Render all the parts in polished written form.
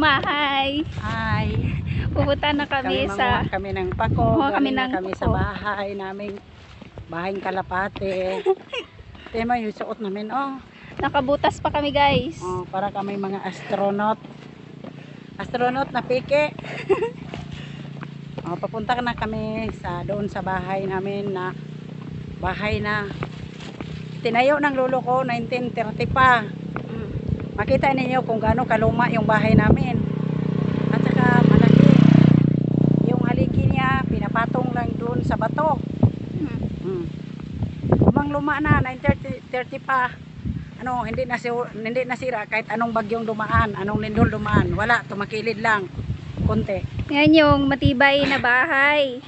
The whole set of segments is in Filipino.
Mahay. Hi. Pupunta na kami sa... Kami ng pako. Kami sa pako. bahay namin. Bahayng Kalapate. Tema yung suot namin. Oh. Nakabutas pa kami, guys. Oh, para kami mga astronaut. Astronaut na pike. Oh, papunta na kami doon sa bahay namin na bahay na tinayo ng lolo ko 1930 pa. Makita ninyo kung gaano kaluma yung bahay namin. At saka malaki. Yung haligi niya pinapatong lang doon sa bato. Lumang-luma na 1930 pa. Ano, hindi nasira kahit anong bagyong dumaan, anong lindol dumaan. Wala, tumakilid lang. Konti. Yan yung matibay na bahay.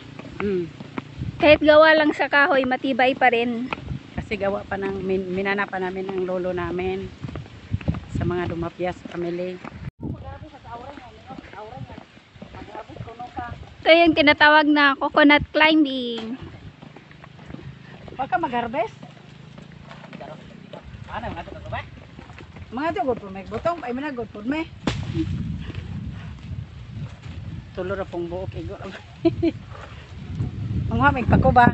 Kahit gawa lang sa kahoy, matibay pa rin. Kasi gawa pa ng minana pa namin ang lolo namin sa mga Dumapias family. Ito yung tinatawag na coconut climbing. Baka mag-harvest? Ano, mga ito ba? Mga ito, good po may butong. Ay, mga good po may. Tulor na pong buok. Mga may pako ba?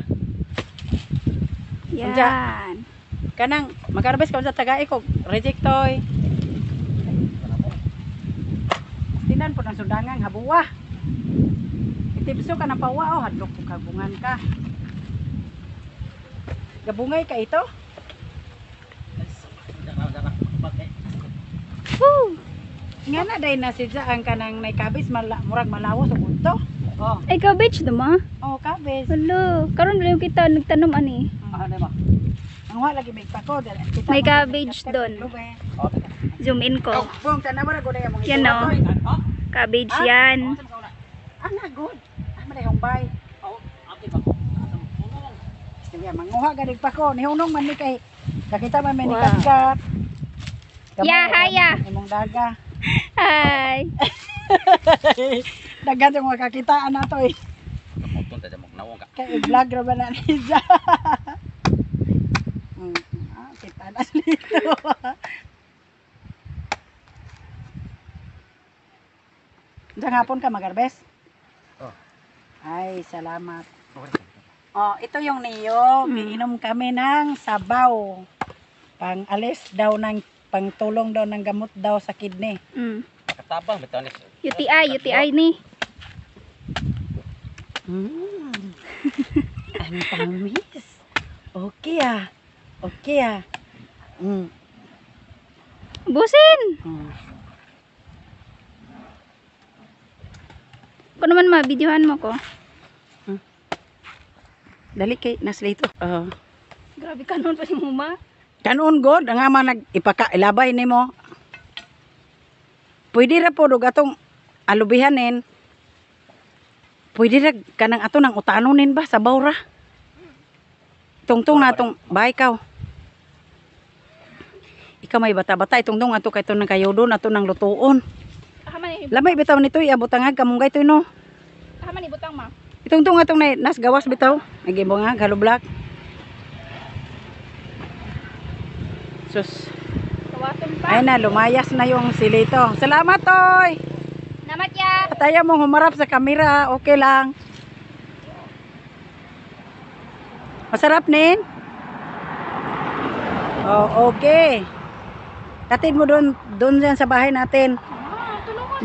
Yan. Kanang, mag-harvest ka sa tagay ko. Rejectoy. Tinan po ng sundangang habuwa. Itibso ka ng pawa. Oh, hadlok po kabungan ka. Gabungay ka ito? Woo! Nga na dahil nasidya ang kanang may kabis murag malawas o bunto. Oh. Ay, cabbage naman. Oh, kabis. Hello. Karon lang kita nagtanom ani. Ano ba? Ang wala lagi may pako. May cabbage doon. Zoom in ko. Oh, bung tanawa ra gud ay mga Yan o. Cabbage yan. Ana good. Ah, man yung bay. Oh, ate ba? Sige, manguha gadig pako. Nihunong man ni kay nakita man may nikat. Ya, haya. Imong daga. Hi. Dagat yung makakitaan na to eh. Kaya i-vlog ra ba na niya? Kita na dito. Diyan hapon ka mag-harvest? Oh. Ay, salamat. Oh, ito yung niyo. Iinom kami ng sabaw. Pang alis daw ng pangtulong daw ng gamot daw sa kidney. Katabang bitaw ni. UTI ni. Ang tamis. Okay ah. Okay ah. Busin. Kung naman ma-videohan mo ko. Dali kay naslito. Grabe kanon pa si Muma. Kanon god nga man nag-ilabay nimo. Pwede ra po atong alubihanin. Pwede ra kanang ato nang utanonin ba sa bawra. Tungtong na atong bahay kaw. Ikaw may bata-bata itungtong ato kay to nang kayodon ato nang lutuon. Lamay bitaw nito iabutangag kamunggay to no. Tama ni butang ma. Itungtong atong nas gawas bitaw. Nagibongag halublak. Sus. Ay na, lumayas na yung silito. Salamat, Toy! Namat ya! Pataya mo humarap sa kamera. Okay lang. Masarap, Nin? Oh, okay. Katid mo doon yan sa bahay natin.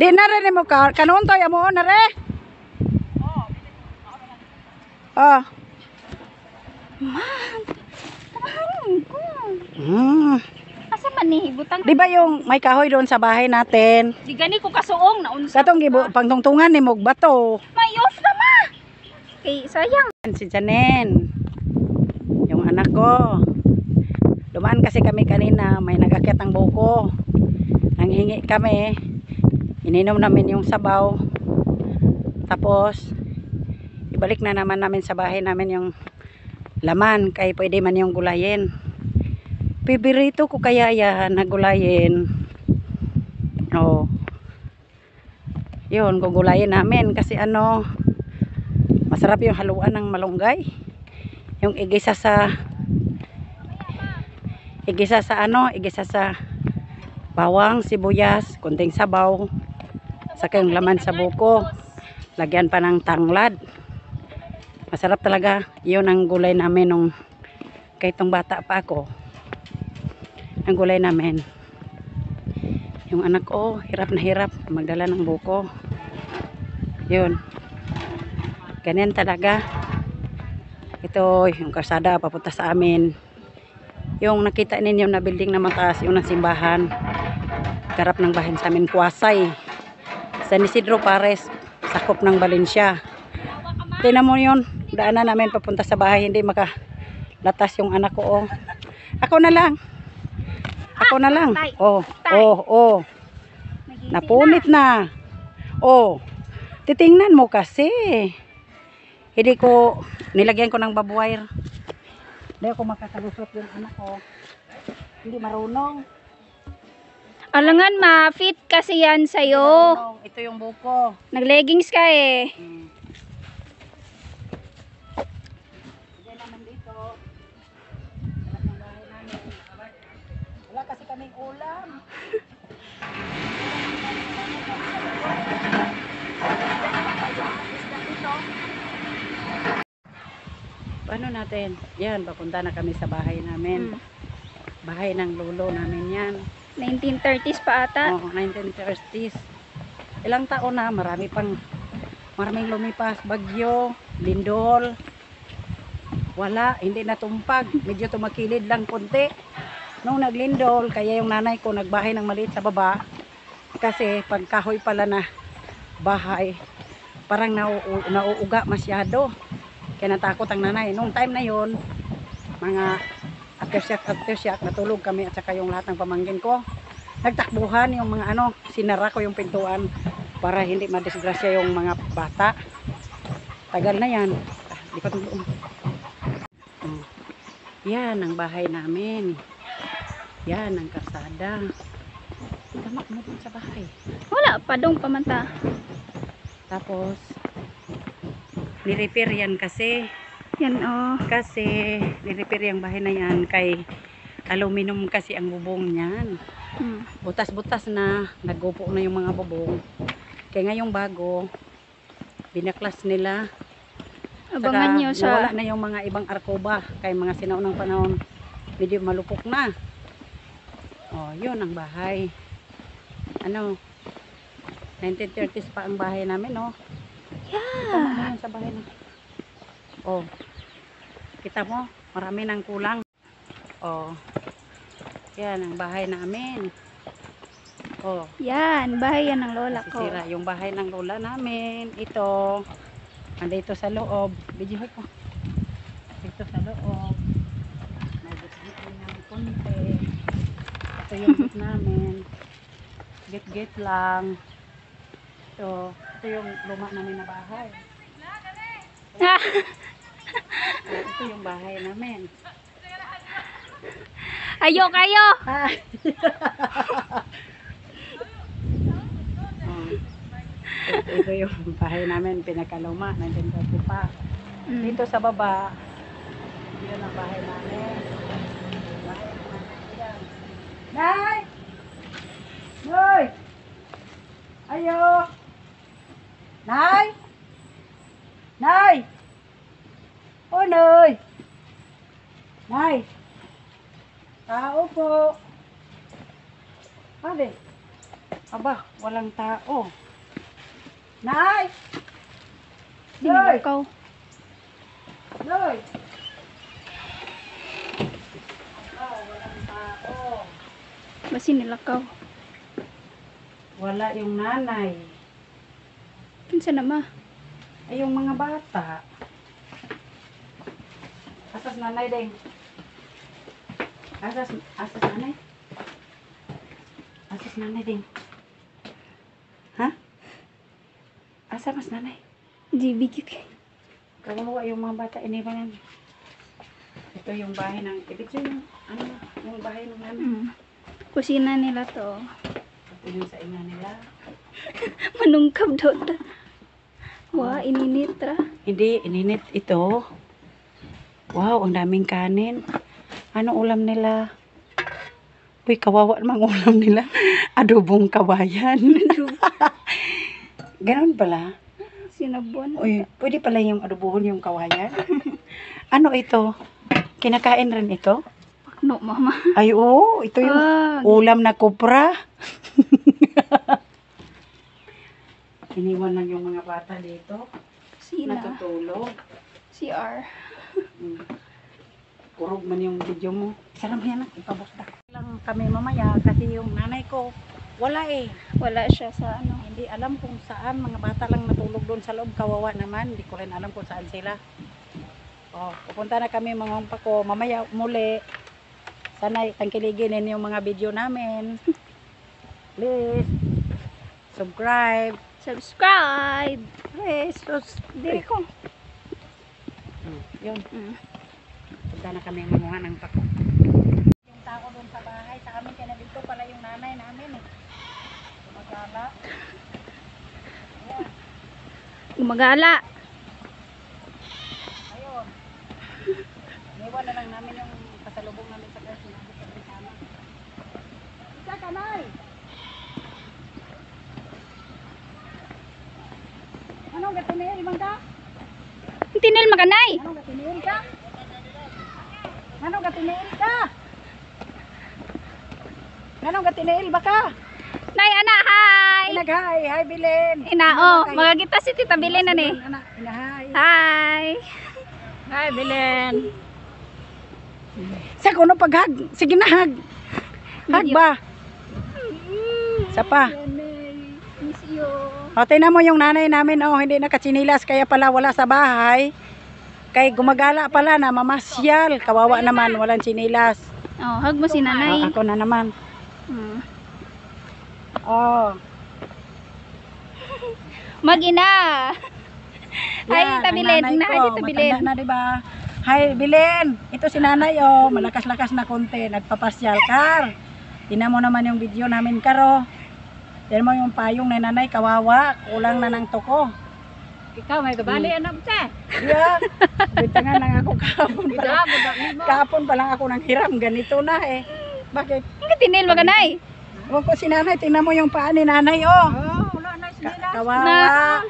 Di na rin mo ka. Kanoon, Toy, amo na rin. Oh. Asa man ni butang? Di ba yung may kahoy doon sa bahay natin? Di gani ko kasuong na unsa. Katong pangtungtungan ni mog bato. Mayos na ma. Kay sayang. Si Janen. Yung anak ko. Dumaan kasi kami kanina, may nag-akyat ng buko. Nanghingi kami. Ininom namin yung sabaw. Tapos ibalik na naman namin sa bahay namin yung laman kay pwede man yung gulayin. Pibirito ko kaya yan na gulayin. Oh. Yun, gugulayin namin kasi ano, masarap yung haluan ng malunggay. Yung igisa sa igisa sa bawang, sibuyas, kunting sabaw. Saka yung laman sa buko. Lagyan pa ng tanglad. Masarap talaga. Yun ang gulay namin nung kahit nung bata pa ako. Ang gulay namin. Yung anak ko, hirap na hirap magdala ng buko. Yun. Ganyan talaga. Ito, yung kalsada papunta sa amin. Yung nakita ninyo na building na mataas, yung ng simbahan. Karap ng bahay sa amin, Kuwasay. San Isidro Pares, sakop ng Valencia. Tingnan mo yun, daanan namin papunta sa bahay, hindi makalatas yung anak ko. Oh. Ako na lang. Ako na lang. Oh, oh, oh. Napunit na. Oh. Titingnan mo kasi. Hindi ko, nilagyan ko ng barbwire. Hindi ako makakalusot yung anak ko. Hindi marunong. Alangan, ma-fit kasi yan sa'yo. Marunong. Ito yung buko. Nag-leggings ka eh. Diyan naman dito. Sarap ng bahay namin. Wala kasi kaming ulam. Paano natin? Yan, papunta na kami sa bahay namin. Bahay ng lolo namin yan. 1930s pa ata. Oh, 1930s. Ilang taon na, maraming lumipas. Bagyo, lindol. Wala, hindi natumpag. Medyo tumakilid lang konti. Nung naglindol, kaya yung nanay ko nagbahay ng maliit sa baba. Kasi pag kahoy pala na bahay, parang nauuga masyado. Kaya natakot ang nanay. Nung time na yon, mga aftershock, natulog kami at saka yung lahat ng pamangkin ko. Nagtakbuhan yung mga sinara ko yung pintuan para hindi madisgrasya yung mga bata. Tagal na yan. Di pa tulong. Yan ang bahay namin. Yan ang kalsada. Tamak mo dun sa bahay. Wala, padong pamanta. Tapos, nirepair yan kasi. Yan oh. Kasi, nirepair yung bahay na yan kay aluminum kasi ang bubong niyan. Butas-butas na, nagupo na yung mga bubong. Kaya ngayong bago, binaklas nila. Abangan nyo sa... Nawala na yung mga ibang arkoba. Kaya mga sinaunang panahon, medyo malupok na. Oh, yun ang bahay. 1930s pa ang bahay namin, oh. Yeah. Kita mo yun sa bahay na. Oh. Kita mo, marami nang kulang. Oh. Yan ang bahay namin. Oh. Yan, bahay yan ng lola ko. Nasisira yung bahay ng lola namin. Ito. Andito sa loob. Video ko. Dito sa loob. May git-git ng konti. Ito yung git namin. Git-git lang. Ito yung luma namin na bahay. Ito yung bahay namin. Ayo kayo! Ito yung bahay namin, pinakaluma, 1930 pa. Dito sa baba, yun ang bahay namin. Bahay namin yan. Nay! Noy! Ayo! Nay! Nay! Oh, Noy! Nay! Tao po! Ate! Aba, walang tao. Nay! Sinilakaw. Noy! Oh, walang tao. Ba sinilakaw? Wala yung nanay. Kinsa naman? Ay, yung mga bata. Asas nanay din. Asas nanay. Asas nanay din. Ha? Asa mas nanay? GBQ. Kawawa yung mga bata iniwanan. Ito yung bahay ng, ibig yung, yung bahay ng nanay. Kusina nila to. Ito yung sa ina nila. Manungkab daw ta. Wah, ininit ra. Hindi, ininit ito. Wow, ang daming kanin. Ano ulam nila? Uy, kawawa namang ulam nila. Adobong kawayan. Ganon pala. Sinabon. Uy, pwede pala yung adobohon yung kawayan. Ano ito? Kinakain rin ito? No, mama. Ay, oo. Ito yung ulam na kopra. Iniwan lang yung mga bata dito. Sina. Natutulog. CR. Kurog man yung video mo. Sarap yan lang. Ipabos na. Lang kami mamaya kasi yung nanay ko wala eh. Wala siya sa ano. Hindi alam kung saan. Mga bata lang natulog doon sa loob. Kawawa naman. Hindi ko rin alam kung saan sila. Oh, pupunta na kami mga humpa ko. Mamaya muli. Sana tangkiligin yung mga video namin. Please. Subscribe. Subscribe. Please. Dili ko. Yun. Punta na kami manguha ng pako. Yung tao doon sa bahay, sa amin kaya dito pala yung nanay namin eh. Gumagala. Ayan. Gumagala. Ayun. Niwan na lang namin yung kasalubong namin sa kasi namin sa bintana. Isa ka, Nay! Anong gatinil, Mangga? Tinil makanay. Anong gatinil ka? Anong gatinil ka? Anong gatinil ba ka? Nay, ana, hi. Nag-hi, hi Bilen. Inao, magagita si Tita Bilen na ni. Hi. Hi. Hi Bilen. Sa kuno paghag. Sige na hag. Hag ba? Sa pa. Miss you. O, tingnan mo yung nanay namin, oh, hindi nakatsinilas, kaya pala wala sa bahay. Kay gumagala pala na mamasyal. Kawawa naman, walang tsinilas. Oh, hug mo si nanay. Ako na naman. Hmm. Oh. Magina. Hi, Yan, Tita ang Bilen. nanay Na, ko, hi, Tita Bilen. matanda na, diba? Hi, Bilen. Ito si nanay, oh. Malakas-lakas na konti. Nagpapasyal, Kar. Tingnan mo naman yung video namin, Karo. Tingnan mo yung payong na nanay, kawawa. Kulang na ng tuko. Ikaw may gabali anak te. Yeah. Bitangan lang ako kahapon. Ito mo. Kahapon pa lang ako nang hiram. Ganito na eh. Bakit? Ang tinil makanay. Huwag ko si nanay. Tingnan mo yung paa ni nanay, oh. Oh, wala na sila. Kawawa.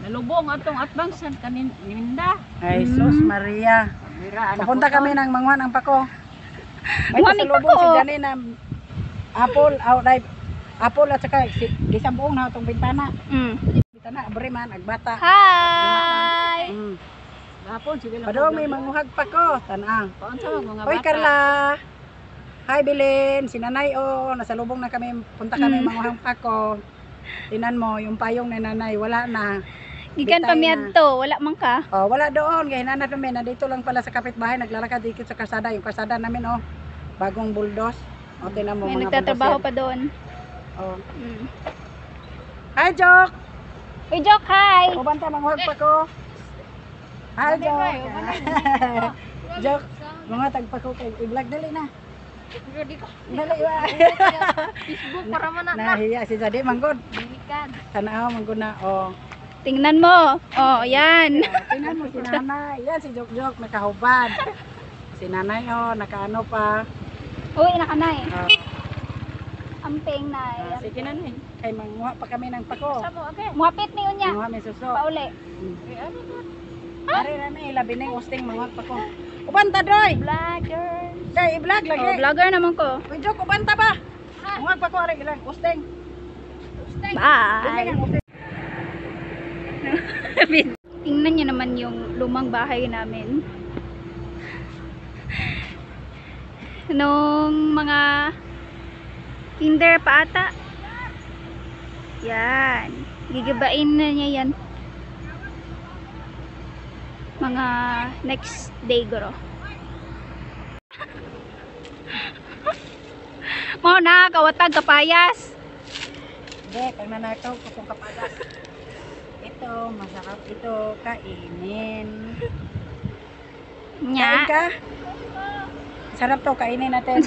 Nalubong atong atbangsan kanin ninda. Ay, sus Maria. Mira anak. Papunta kami ng manguhan ng pako. May Manguhan ng kasalubong pako. si Janine na apple, outright. Apple at saka gisambong na itong bintana. Bintana, abreman, agbata. Hi. Gapon sige lang. Padong may manguhag pako. Tanang. Paunsa mga bata. Hoy Carla. Hi Belen, si nanay oh, nasalubong na kami, punta kami manguhang pako. Tinan mo, yung payong ni nanay, wala na. Gikan Bitay pa miadto, wala man ka. Oh, wala doon, kaya hinanap namin, nandito lang pala sa kapitbahay, naglalakad dito sa kasada, yung kasada namin oh, bagong bulldoze. O, tinan mo May mga nagtatrabaho bulldozer. pa doon. Oh. Hi Jok! Uy, Jok, hi. Ubanta manguhag pako. Hi Jok! Jok, mga tagpako kay i-vlog dali na. Dali ba? Facebook para man na. Nahiya si Jade manggod. Binikan. Tanaw manggod na oh. Tingnan mo. Oh, yan. Tingnan mo si nanay. Yan si Jok Jok nakahubad. Si nanay oh, nakaano pa. Uy, nakanay. Oh. Amping na. Sige nanay. Kay manguha pa kami ng pako. Sabo okay. Muapit ni unya. Manguha may suso. Pauli. Ari na may labi na usting manguha pako. Ubanta doy. Vlogger. Day i-vlog lagi. Oh, vlogger naman ko. Uy Jok, ubanta ba? Manguha pako ari ilang usting. Bye. Usting. Tingnan niyo naman yung lumang bahay namin. Nung mga kinder pa ata. Yan. Gigibain na niya yan. Mga next day guro. Mo na kawatag kapayas. Hindi, pag nanakaw ko kung kapagas. Ito, masarap ito, kainin. Nya. Kain ka? Sarap to, kainin natin. Ang